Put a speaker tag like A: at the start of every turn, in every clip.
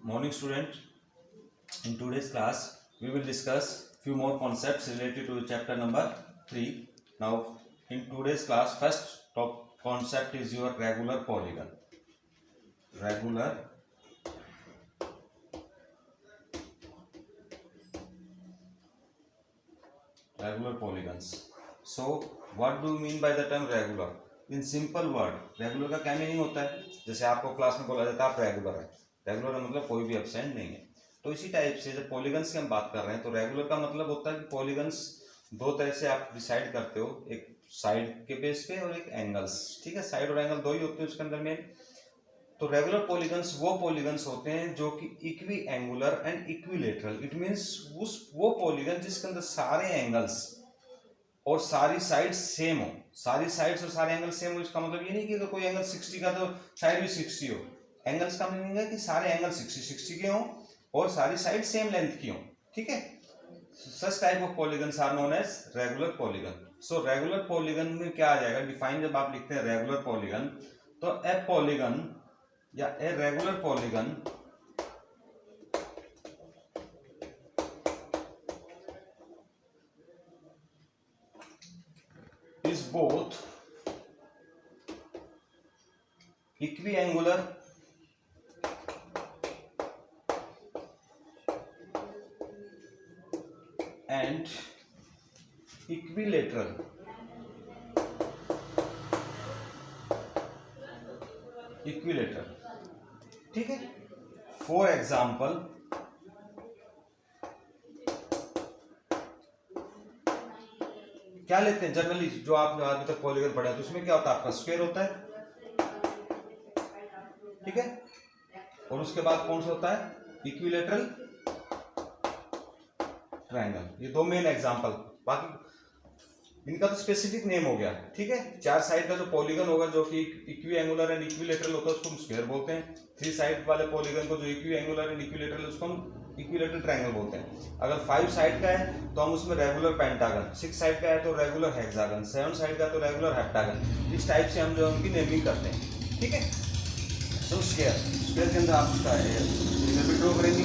A: Morning student, in today's class we will discuss few more concepts related to chapter number 3. Now in today's class first top concept is your regular polygon. Regular polygons. So what do you mean by the term regular? In simple word, regular का क्या meaning होता है? जैसे आपको class में बोला जाता है आप रेगुलर है, रेगुलर का मतलब कोई भी एब्सेंट नहीं है। तो इसी टाइप से जब पॉलीगन्स की हम बात कर रहे हैं तो रेगुलर का मतलब होता है कि पॉलीगन्स दो तरह से आप डिसाइड करते हो, एक साइड के बेस पे और एक एंगल्स। ठीक है, साइड और एंगल दो ही होते हैं उसके अंदर में। तो रेगुलर पॉलीगन्स वो पॉलीगन्स होते हैं जो कि equi angular and equilateral. It means वो पॉलीगन जिसके अंदर सारे एंगल्स और सारी साइड सेम हो, सारी साइड्स और सारे एंगल सेम हो। इसका मतलब ये नहीं कि अगर कोई एंगल 60 का तो साइड भी 60 हो। एंगल्स का मीनिंग है कि सारे एंगल 60 के हों और सारी साइड सेम लेंथ की हों। ठीक है, such type of polygons are known as regular polygon. So regular polygon में क्या आ जाएगा डिफाइन, जब आप लिखते हैं रेगुलर पॉलीगन तो ए पॉलीगन या a regular polygon is both equiangular and equilateral. ठीक है, फॉर एग्जाम्पल क्या लेते हैं जनरली, जो आप अभी तक पॉलीगन पढ़े हैं तो उसमें क्या होता है, आपका स्क्वायर होता है। ठीक है, और उसके बाद कौन सा होता है, इक्विलेटरल ट्रायंगल। ये दो मेन एग्जांपल, बाकी इनका तो स्पेसिफिक नेम हो गया। ठीक है, चार साइड का जो पॉलीगन होगा जो कि इक्वी एंगुलर एंड इक्विलेटरल होता है उसको हम स्क्वायर बोलते हैं। थ्री साइड वाले पॉलीगन को जो इक्वी एंगुलर एंड इक्विलेटरल उसको हम इक्विलेटरल ट्रायंगल बोलते हैं। अगर 5 साइड का है तो हम उसमें रेगुलर पेंटागन, 6 साइड का है तो रेगुलर हेक्सागन, 7 साइड का तो रेगुलर हेप्टागन। इस टाइप से हम जो उनकी नेमिंग करते हैं। ठीक है, सो स्क्वायर के अंदर आप उसका फिगर भी ड्रॉ करेंगे।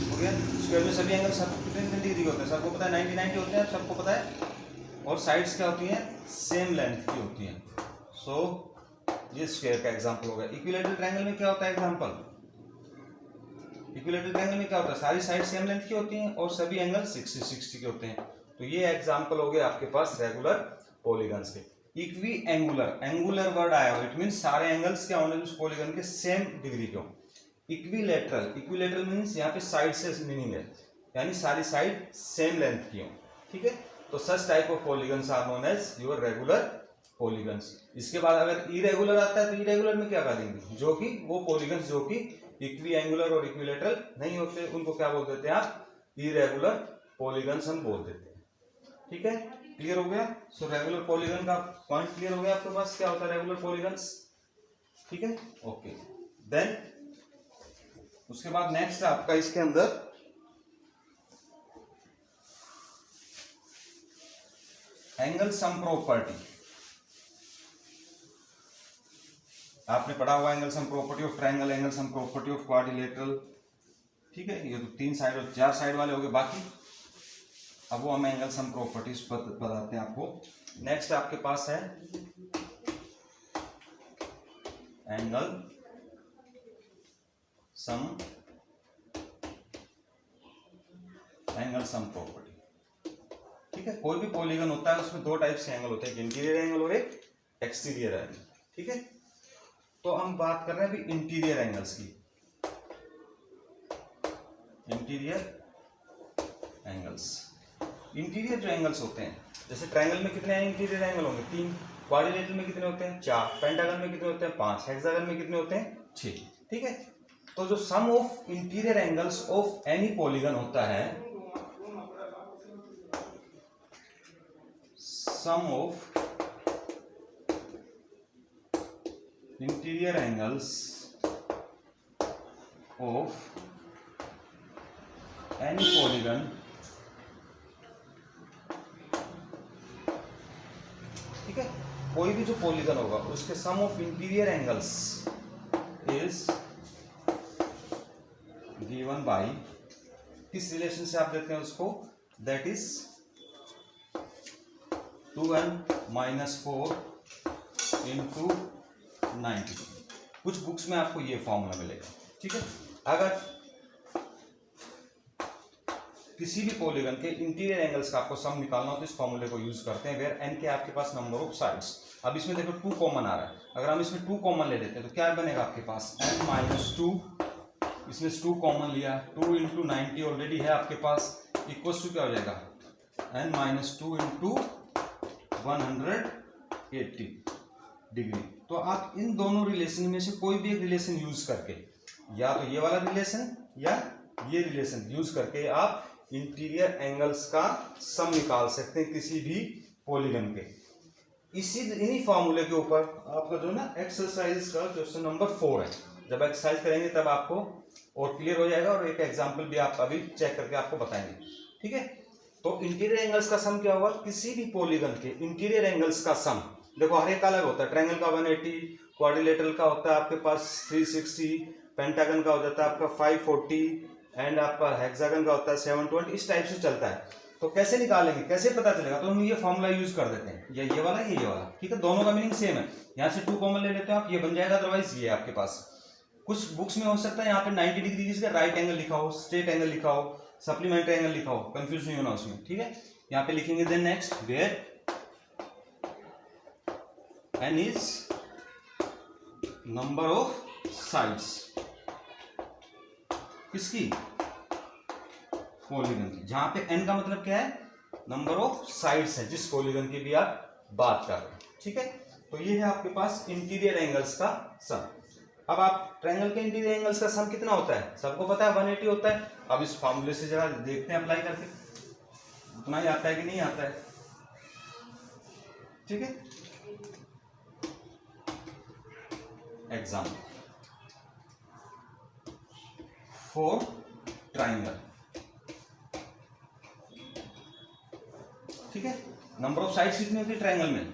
A: हो गया, स्क्वायर में सभी एंगल सब कितने डिग्री होते हैं सबको पता है, 90 होते हैं सबको पता है। और साइड्स क्या होती हैं, सेम लेंथ की होती हैं। सो ये स्क्वायर का एग्जांपल हो गया। इक्विलेटरल ट्रायंगल में क्या होता है एग्जांपल, इक्विलेटरल ट्रायंगल में क्या होता है, सारी साइड सेम लेंथ की होती हैं और सभी एंगल 60 के होते हैं। तो ये एग्जांपल हो गए आपके पास रेगुलर पॉलीगन्स के। इक्वी एंगुलर, एंगुलर वर्ड आया हो, इट मींस सारे एंगल्स क्या होने उस पॉलीगन के सेम डिग्री के हो। इक्विलेटरल, इक्विलेटरल मींस यहाँ पे साइड से मीनिंग है, यानी सारी साइड सेम लेंथ की हो। ठीक है, तो such type of polygons are known as your regular polygons. इसके बाद अगर इरेगुलर आता है तो इरेगुलर में क्या करेंगे, जो कि वो पॉलीगन्स जो कि इक्वी एंगुलर और इक्विलेटरल नहीं होते उनको क्या बोल देते हैं आप, इरेगुलर पॉलीगन्स हम बोल देते हैं। ठीक है, क्लियर हो गया। सो रेगुलर पॉलीगन का पॉइंट क्लियर हो गया आपके पास, क्या होता है रेगुलर पॉलीगन्स। ठीक है, ओके। देन उसके बाद नेक्स्ट आपका इसके अंदर एंगल सम प्रॉपर्टी। आपने पढ़ा हुआ angle sum property of triangle, angle sum property of quadrilateral. ठीक है, ये तो 3 साइड और 4 साइड वाले हो गए। बाकी अब वो हम एंगल सम प्रॉपर्टीज बताते हैं आपको। नेक्स्ट आपके पास है एंगल सम प्रॉपर्टी। ठीक है, कोई भी पॉलीगन होता है उसमें दो टाइप से एंगल होते हैं, इंटीरियर एंगल और एक एक्सटीरियर एंगल। ठीक है, तो हम बात कर रहे हैं अभी इंटीरियर एंगल्स की। इंटीरियर जो एंगल्स होते हैं, जैसे ट्रायंगल में कितने इंटीरियर एंगल होंगे, 3। क्वाड्रिलेटरल में कितने होते हैं, 4। पेंटागन में कितने होते हैं, 5। हेक्सागन में कितने होते हैं, 6। ठीक है, तो जो sum of interior angles of any polygon होता है, sum of interior angles of any polygon, ठीक है, कोई भी जो पॉलीगन होगा उसके sum of interior angles is given by, किस रिलेशन से आप देते हैं उसको, दैट इज 2n - 4 इंटू 90। कुछ बुक्स में आपको ये फॉर्मूला मिलेगा, ठीक है। अगर किसी भी पॉलीगन के इंटीरियर एंगल्स का आपको सम निकालना हो तो इस फॉर्मूले को यूज करते हैं, वेयर n के आपके पास नंबर ऑफ साइड्स। अब इसमें देखो 2 कॉमन आ रहा है, अगर हम इसमें 2 कॉमन ले लेते हैं तो क्या बनेगा आपके पास, n - 2, इसमें 2 कॉमन लिया, 2 इंटू 90 ऑलरेडी है आपके पास, इक्वल टू क्या हो जाएगा, n - 2 इंटू 180 डिग्री। तो आप इन दोनों रिलेशन में से कोई भी एक रिलेशन यूज करके, या तो ये वाला रिलेशन या ये रिलेशन यूज करके आप इंटीरियर एंगल्स का सम निकाल सकते हैं किसी भी पॉलीगन के। इन्हीं फॉर्मूले के ऊपर आपका जो ना एक्सरसाइज का क्वेश्चन नंबर 4 है, जब एक्सरसाइज करेंगे तब आपको और क्लियर हो जाएगा, और एक एग्जांपल भी आप अभी चेक करके आपको बताएंगे, ठीक है। तो इंटीरियर एंगल्स का सम क्या होगा, किसी भी पॉलीगन के इंटीरियर एंगल्स का सम। देखो हर एक अलग होता है, ट्रायंगल का 180, क्वाड्रिलेटरल का होता है आपके पास 360, पेंटागन का हो जाता है आपका 540, एंड आपका हेक्सागन का होता है 720, इस टाइप से चलता है। तो कैसे निकालेंगे, कैसे पता चलेगा, तो हम ये फॉर्मूला यूज कर देते हैं, ये वाला ये वाला, ठीक है, दोनों का मीनिंग सेम है। यहाँ से 2 कॉमन ले लेते हो आप, ये बन जाएगा, अदरवाइज ये आपके पास। कुछ बुक्स में हो सकता है यहाँ पे 90 डिग्री की राइट एंगल लिखा हो, स्ट्रेट एंगल लिखा हो, सप्लीमेंट्री एंगल लिखा हो, कंफ्यूज नहीं होना उसमें, ठीक है। यहाँ पे लिखेंगे then next, where n is number of sides, किसकी, पॉलीगन की, जहां पे n का मतलब क्या है, नंबर ऑफ साइड्स है जिस पॉलीगन की भी आप बात कर रहे हैं, ठीक है। तो ये है आपके पास इंटीरियर एंगल्स का सम। अब आप ट्रायंगल के इंटीरियर एंगल्स का सम कितना होता है, सबको पता है 180 होता है। अब इस फॉर्मूले से जरा देखते हैं अप्लाई करके, उतना ही आता है कि नहीं आता है, ठीक है। एग्जाम्पल फॉर ट्रायंगल, ठीक है। नंबर ऑफ साइड्स कितनी होती है ट्रायंगल में,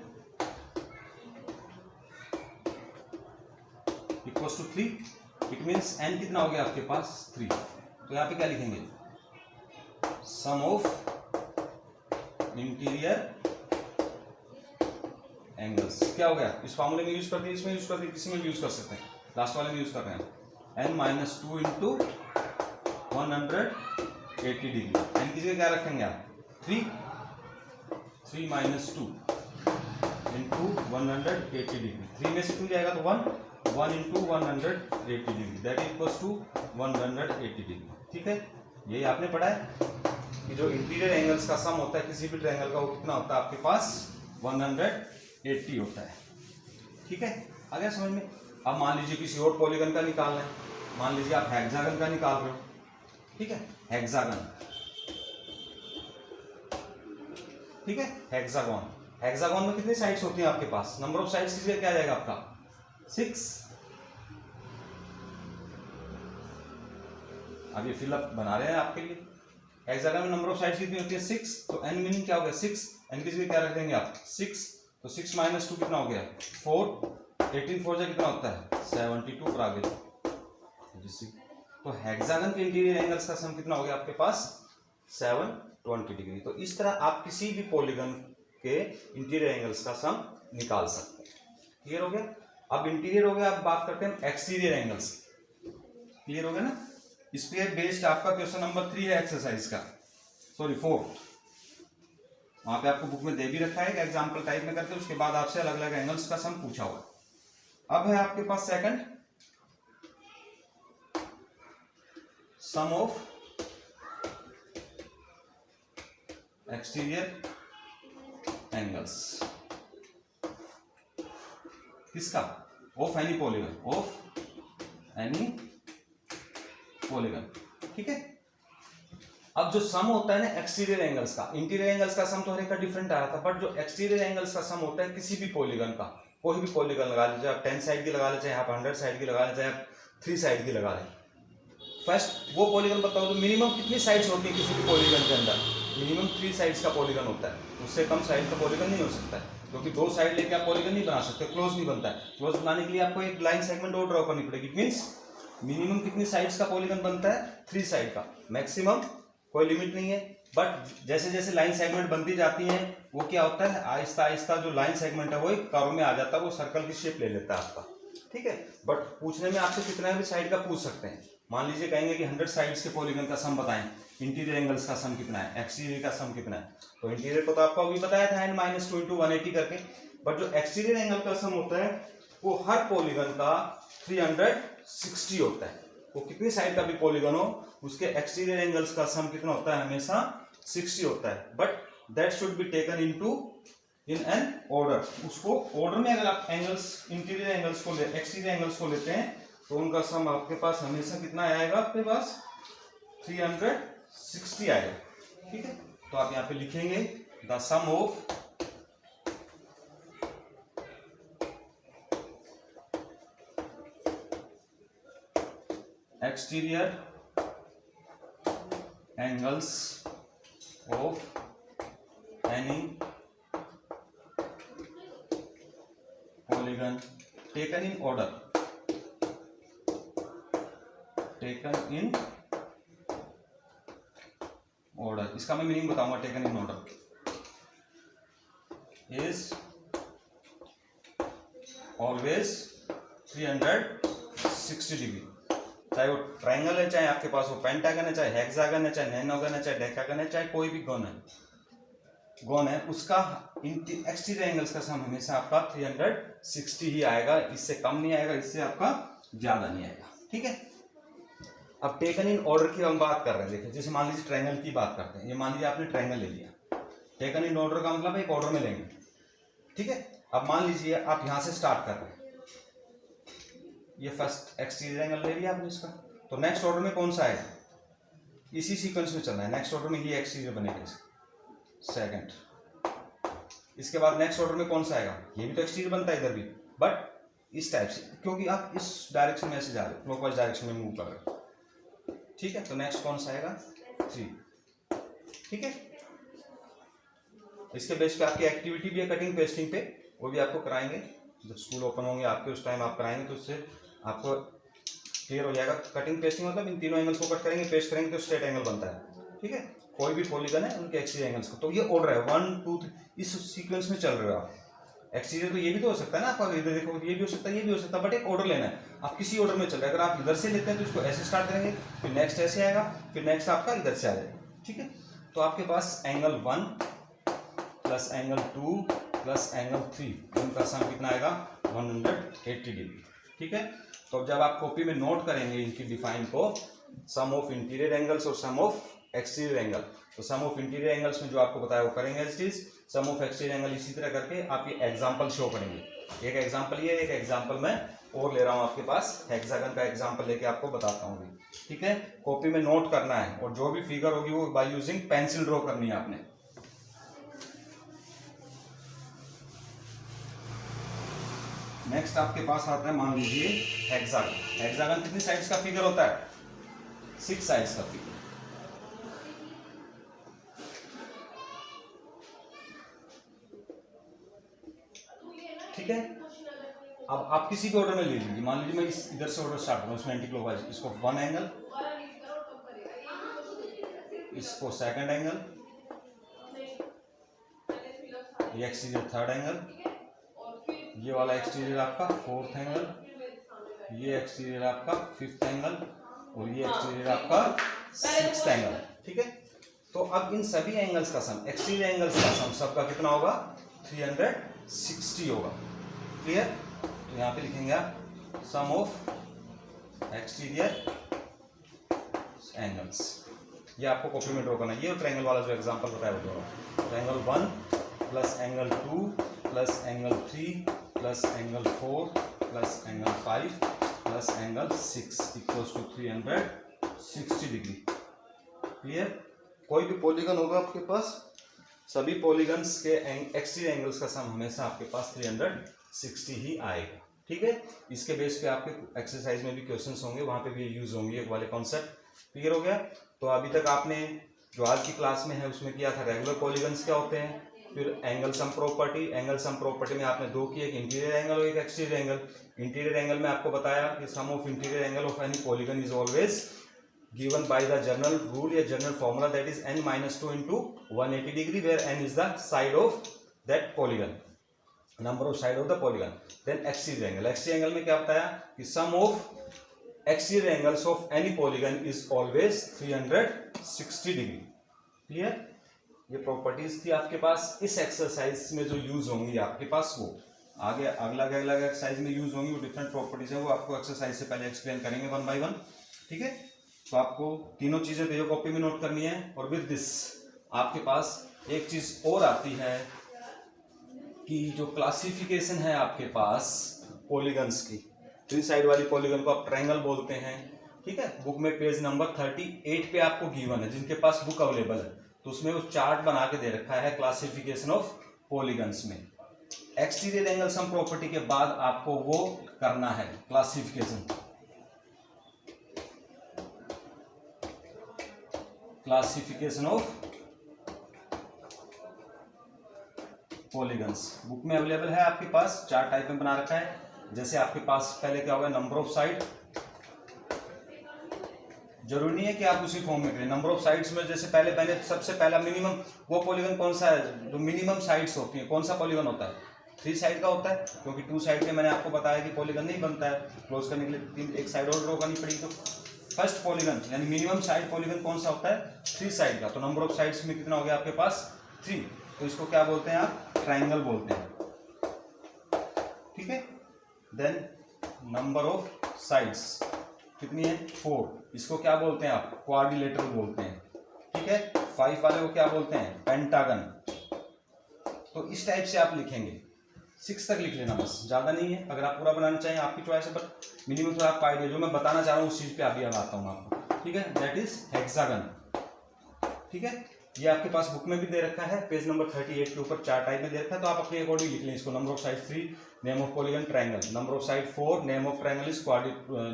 A: equals to 3, it means n कितना हो गया आपके पास 3। तो यहाँ पे क्या लिखेंगे, सम ऑफ इंटीरियर एंगल्स, क्या हो गया, इस फॉर्मूले में यूज करते हैं, इसमें यूज करते हैं, किसी में भी यूज कर सकते हैं, लास्ट वाले में यूज कर रहे हैं, n - 2 इंटू 180 डिग्री। n की जगह क्या रखेंगे आप, 3 - 2 इंटू 180 डिग्री, 3 में से 2 जाएगा तो 1 into 180 degree, that equals to 180 degree, ठीक है। यही आपने पढ़ा है कि जो इंटीरियर एंगल्स का सम होता है किसी भी ट्रायंगल का, वो कितना होता है आपके पास 180 होता है, ठीक है। आ गया समझ में। अब मान लीजिए किसी और पॉलीगन का निकालना है, मान लीजिए आप हेक्सागन का निकाल रहे हो, ठीक है, हेक्सागन, ठीक है, हेक्सागन। हेक्सागन में कितनी साइड्स होती हैं आपके पास, नंबर ऑफ साइड्स किसी क्या आ जाएगा आपका 6। अब ये फिलअप बना रहे हैं आपके लिए, हेक्सागन में नंबर ऑफ साइड्स कितनी होती है 6, तो n मीनिंग क्या हो गया 6, n की जगह क्या रख देंगे आप 6, तो 6 - 2 कितना हो गया 4, 18 4 कितना होता है 72 पर आ गया। तो हेक्सागन के इंटीरियर एंगल्स का सम कितना हो गया आपके पास 720 डिग्री। तो इस तरह आप किसी भी पॉलीगन के इंटीरियर एंगल्स का सम निकाल सकते हैं। क्लियर हो गया। अब इंटीरियर हो गया, अब बात करते हैं एक्सटीरियर एंगल्स। क्लियर हो गया ना। इस पे बेस्ड आपका क्वेश्चन नंबर 3 है एक्सरसाइज का, सॉरी 4, वहां पे आपको बुक में दे भी रखा है एग्जाम्पल टाइप में करके, उसके बाद आपसे अलग अलग एंगल्स का सम पूछा हुआ। अब है आपके पास second, sum of exterior angles, किसका, of any polygon, of any polygon, ठीक है। अब जो सम होता है ना एक्सटीरियर एंगल्स का, इंटीरियर एंगल्स का सम तो हर एक का डिफरेंट आ रहा था, बट जो एक्सटीरियर एंगल्स का सम होता है किसी भी पॉलीगन का, कोई भी पॉलीगन लगा लीजिए आप, 10 साइड की लगा ले, चाहे आप 100 साइड की लगा ले, चाहे आप 3 साइड की लगा लें। फर्स्ट वो पॉलीगन बताओ तो मिनिमम कितनी साइड्स होती है किसी भी पॉलीगन के अंदर, मिनिमम 3 साइड्स का पॉलीगन होता है, उससे कम साइड का पॉलीगन नहीं हो सकता है, क्योंकि 2 साइड लेके आप पॉलीगन नहीं बना सकते, क्लोज नहीं बनता है। क्लोज बनाने के लिए आपको एक लाइन सेगमेंट और ड्रॉ करनी पड़ेगी, मीन्स मिनिमम कितनी साइड्स का पॉलीगन बनता है? 3 साइड का। मैक्सिमम कोई लिमिट नहीं है, बट जैसे जैसे लाइन सेगमेंट बनती जाती हैं वो क्या होता है, आहिस्ता आहिस्ता जो लाइन सेगमेंट है वो एक कर्व में आ जाता है, वो सर्कल की शेप ले लेता है आपका, ठीक है। बट पूछने में आपसे कितना भी साइड का पूछ सकते हैं। मान लीजिए कहेंगे कि 100 साइड्स के पॉलीगन का सम बताएं, इंटीरियर एंगल्स का सम कितना है, एक्सटीरियर का सम कितना है। तो इंटीरियर को तो आपको अभी बताया था n-2 × 180 करके, बट जो एक्सटीरियर एंगल का सम होता है वो हर पॉलीगन का 360 होता है। वो कितनी साइड का भी पॉलीगन हो उसके एक्सटीरियर एंगल्स का सम कितना होता है? हमेशा 60 होता है, but that should be taken in an order. उसको ऑर्डर में अगर आप एंगल्स, इंटीरियर एंगल्स को एक्सटीरियर एंगल्स को लेते हैं तो उनका सम आपके पास हमेशा कितना आएगा? आपके पास 360 आएगा, ठीक है। तो आप यहाँ पे लिखेंगे the sum of exterior angles of any polygon taken in order, taken in order. इसका मैं मीनिंग बताऊंगा। Taken in order is always 360 degree. चाहे वो ट्राइंगल है, चाहे आपके पास वो पेंटागन है, चाहे हेक्सागन है, चाहे नैनोगन है, चाहे डेकागन है, चाहे कोई भी गॉन है, उसका एक्सटीरियर एंगल्स का सम हमेशा आपका 360 ही आएगा। इससे कम नहीं आएगा, इससे आपका ज्यादा नहीं आएगा, ठीक है। अब टेकन इन ऑर्डर की हम बात कर रहे हैं। देखिए, जैसे मान लीजिए ट्रायंगल की बात करते हैं। ये मान लीजिए आपने ट्रायंगल ले लिया, टेकन इन ऑर्डर का मतलब एक ऑर्डर में लेंगे, ठीक है। अब मान लीजिए आप यहां से स्टार्ट कर रहे हैं, ये फर्स्ट एक्सटीरियर एंगल ले लिया आपने इसका, तो नेक्स्ट ऑर्डर में कौन सा आएगा? इसी सीक्वेंस में चलना है। नेक्स्ट ऑर्डर में ये एक्सटीरियर बनेगा, सेकंड। इसके बाद नेक्स्ट ऑर्डर में कौन सा आएगा? ये भी तो एक्सटीरियर बनता है इधर भी, बट इस टाइप से, क्योंकि आप इस डायरेक्शन में ऐसे जा रहे हो, क्लॉकवाइज डायरेक्शन में मूव कर रहे हो, ठीक है। तो नेक्स्ट कौन सा आएगा? 3, ठीक है। इसके बेस पे आपकी एक्टिविटी भी है कटिंग पेस्टिंग पे, वो भी आपको कराएंगे जब स्कूल ओपन होंगे आपके, उस टाइम आप कराएंगे, तो उससे आपको क्लियर हो जाएगा। कटिंग पेस्टिंग मतलब इन तीनों एंगल्स को कट करेंगे, पेस्ट करेंगे तो स्ट्रेट एंगल बनता है, ठीक है। कोई भी पॉलीगन है उनके एक्सटीरियर एंगल्स को, तो ये ऑर्डर है 1 2 3, इस सीक्वेंस में चल रहे हो आप। एक्सटीरियर तो ये भी तो हो सकता है ना, आपका इधर देखो ये भी हो सकता है, ये भी हो सकता है, बट एक ऑर्डर लेना है। आप किसी ऑर्डर में चल रहे हैं, अगर आप इधर से लेते हैं तो इसको ऐसे स्टार्ट करेंगे, फिर नेक्स्ट ऐसे आएगा, फिर नेक्स्ट आपका इधर से आ जाएगा, ठीक है। तो आपके पास angle 1 plus angle 2 plus angle 3, उनका सम कितना आएगा? 180 डिग्री, ठीक है। तो जब आप कॉपी में नोट करेंगे इनकी डिफाइन को, सम ऑफ इंटीरियर एंगल्स और सम ऑफ एक्सटीरियर एंगल, तो सम ऑफ इंटीरियर एंगल्स में जो आपको बताया वो करेंगे as it is, sum of exterior angle इसी तरह करके आप ये एग्जांपल शो करेंगे। एक एग्जांपल ये, एक एग्जांपल मैं और ले रहा हूँ आपके पास, हेक्सागन का एग्जांपल लेके आपको बताता हूँ, ठीक है। कॉपी में नोट करना है और जो भी फिगर होगी वो बाय यूजिंग पेंसिल ड्रॉ करनी है आपने। नेक्स्ट आपके पास आता है, मान लीजिए हेक्सागन। हेक्सागन कितनी साइड्स का फिगर होता है? 6 साइड्स का फिगर, ठीक है। अब आप किसी भी ऑर्डर में ले लीजिए, मान लीजिए मैं इधर से ऑर्डर स्टार्ट करूँ, इसमें एंटी क्लॉकवाइज, इसको 1 एंगल, इसको सेकंड एंगल, ये एक्सटीरियर 3rd एंगल, ये वाला एक्सटीरियर आपका 4th एंगल, ये एक्सटीरियर आपका 5th एंगल और ये एक्सटीरियर आपका 6th एंगल, ठीक है। तो अब इन सभी एंगल्स का सम, एक्सटीरियर एंगल्स का सम सबका कितना होगा? 360 होगा, क्लियर। तो यहाँ पे लिखेंगे आप सम ऑफ एक्सटीरियर एंगल्स, ये आपको कॉपी में ड्रॉ करना है। ये ट्रायंगल वाला जो एग्जांपल बताया वो triangle 1 plus angle 2 plus angle 3 plus angle 4 plus angle 5 plus angle 6 equals to 360 degree, clear. कोई भी पॉलीगन होगा आपके पास, सभी पॉलीगन्स के एक्सटीरियर एंगल्स का सम हमेशा आपके पास 360 ही आएगा, ठीक है। इसके बेस पे आपके एक्सरसाइज में भी क्वेश्चंस होंगे, वहां पे भी यूज होंगे ये वाले कॉन्सेप्ट, क्लियर हो गया। तो अभी तक आपने जो आज की क्लास में है उसमें किया था रेगुलर पॉलीगन्स क्या होते हैं, फिर angle sum property, angle sum property में आपने दो की, एक इंटीरियर एंगल और एक एक्सटीरियर एंगल। इंटीरियर एंगल में आपको बताया कि sum of interior angle of any polygon is always given by the general rule या general formula that is n minus 2 into 180 degree where n is the side of that polygon, number of side of the polygon. Then exterior angle, exterior angle में क्या बताया कि sum of exterior angles of any polygon is always 360 degree. Clear? ये properties थी आपके पास इस exercise में जो यूज होंगी आपके पास, वो आगे अगला एक्सरसाइज में यूज होंगी, वो डिफरेंट प्रॉपर्टीज है, वो आपको एक्सरसाइज से पहले एक्सप्लेन करेंगे वन बाय वन। ठीक है, तो आपको तीनों चीजें पेज कॉपी में नोट करनी है। और विद दिस आपके पास एक चीज और आती है कि जो क्लासिफिकेशन है आपके पास पॉलीगन्स की, थ्री साइड वाली पॉलीगन को आप ट्रायंगल बोलते हैं। ठीक है, बुक में पेज नंबर 38 पे आपको गिवन है, जिनके पास बुक अवेलेबल है तो उसमें वो चार्ट बना के दे रखा है क्लासिफिकेशन ऑफ पॉलीगन्स में। एक्सटीरियर एंगल सम प्रॉपर्टी के बाद आपको वो करना है क्लासिफिकेशन ऑफ पॉलीगन्स। बुक में अवेलेबल है आपके पास, चार टाइप में बना रखा है। जैसे आपके पास पहले क्या होगा, नंबर ऑफ साइड, जरूरी नहीं है कि आप उसी फॉर्म में करें। नंबर ऑफ साइड्स में जैसे पहले मैंने सबसे पहला मिनिमम, वो पॉलीगन कौन सा है जो मिनिमम साइड्स होती है, कौन सा पॉलीगन होता है, 3 साइड का होता है, क्योंकि 2 साइड के मैंने आपको बताया कि पॉलीगन नहीं बनता है। क्लोज करने के लिए एक साइड और ड्रॉ करनी पड़ेगी। तो फर्स्ट पॉलीगन यानी मिनिमम साइड पॉलीगन कौन सा होता है, 3 साइड का। तो नंबर ऑफ साइड्स में कितना हो गया आपके पास, 3। तो इसको क्या बोलते हैं आप, ट्राइंगल बोलते हैं। ठीक है, देन नंबर ऑफ साइड्स कितनी है, 4। इसको क्या बोलते हैं आप, क्वाड्रिलेटरल बोलते हैं। ठीक है, 5 वाले को क्या बोलते हैं, पेंटागन। तो इस टाइप से आप लिखेंगे, 6 तक लिख लेना बस, ज्यादा नहीं है। अगर आप पूरा बनाना चाहें आपकी चॉइस है, बट मिनिमम थोड़ा आपका आइडिया जो मैं बताना चाह रहा हूँ उस चीज पे अभी अब आता हूँ आपको। ठीक है, दैट इज हेक्सागन। ठीक है, ये आपके पास बुक में भी दे रखा है, पेज नंबर 38 के ऊपर 4 टाइप में दे रखा है। तो आप अपने अकॉर्डिंग लिख लें इसको। Number of side 3, name of polygon triangle. Number of side 4, name of triangle is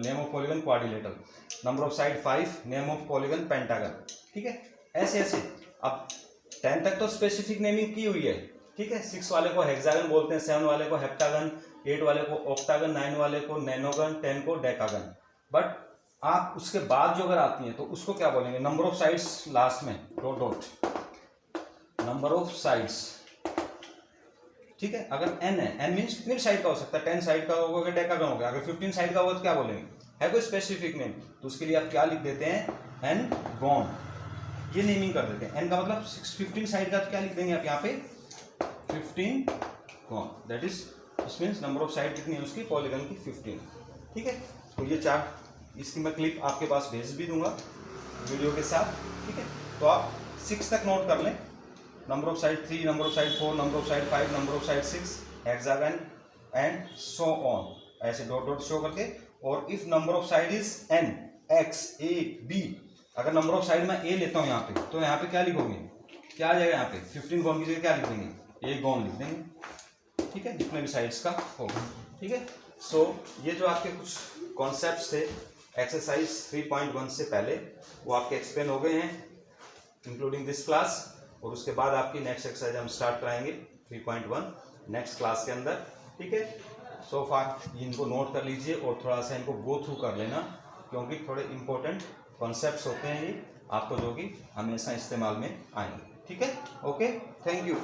A: name of polygon quadrilateral. Number of side 5, name of polygon pentagon. ठीक है, ऐसे ऐसे। अब 10 तक तो स्पेसिफिक नेमिंग की हुई है। ठीक है, 6 वाले को हेक्सागन बोलते हैं, 7 वाले को हेप्टागन, 8 वाले को ऑक्टागन, 9 वाले को नैनोगन, 10 को डेकागन। बट आप उसके बाद जो अगर आती हैं तो उसको क्या बोलेंगे, नंबर ऑफ साइड्स लास्ट में dot dot, number of sides. ठीक है, अगर n है, n मीन्स कितनी साइड का हो सकता है, 10 साइड का होगा, डेकागन हो गया। अगर 15 साइड का होगा तो क्या बोलेंगे, है कोई स्पेसिफिक नेम, तो उसके लिए आप क्या लिख देते हैं, n गॉन, ये नेमिंग कर देते हैं। n का मतलब 15 साइड का, तो क्या लिख देंगे आप यहाँ पे, 15 gone. That is this means number of side कितनी है उसकी, पॉलीगन की 15। ठीक है, तो ये चार्ट, इसकी मैं क्लिप आपके पास भेज भी दूंगा वीडियो के साथ। ठीक है, तो आप 6 तक नोट कर लें, number of side 3, number of side 4, number of side 5, number of side 6, hexagon and so on, ऐसे डॉट डॉट शो करके। और if number of side is n, x, a, b, अगर नंबर ऑफ साइड मैं a लेता हूँ यहाँ पे, तो यहाँ पे क्या लिखोगे, क्या आ जाएगा यहाँ पे, 15 गॉन की जगह क्या लिख देंगे, a गॉन लिख देंगे। ठीक है, जितने भी साइड्स का होगा। ठीक है, सो ये जो आपके कुछ कॉन्सेप्ट्स थे एक्सरसाइज 3.1 से पहले, वो आपके एक्सप्लेन हो गए हैं इंक्लूडिंग दिस क्लास। और उसके बाद आपकी नेक्स्ट एक्सरसाइज हम स्टार्ट कराएंगे 3.1 नेक्स्ट क्लास के अंदर। ठीक है, सो फार इनको नोट कर लीजिए और थोड़ा सा इनको गो थ्रू कर लेना, क्योंकि थोड़े इंपॉर्टेंट कॉन्सेप्ट्स होते हैं ये आपको, जो कि हमेशा इस्तेमाल में आएंगे। ठीक है, ओके, थैंक यू।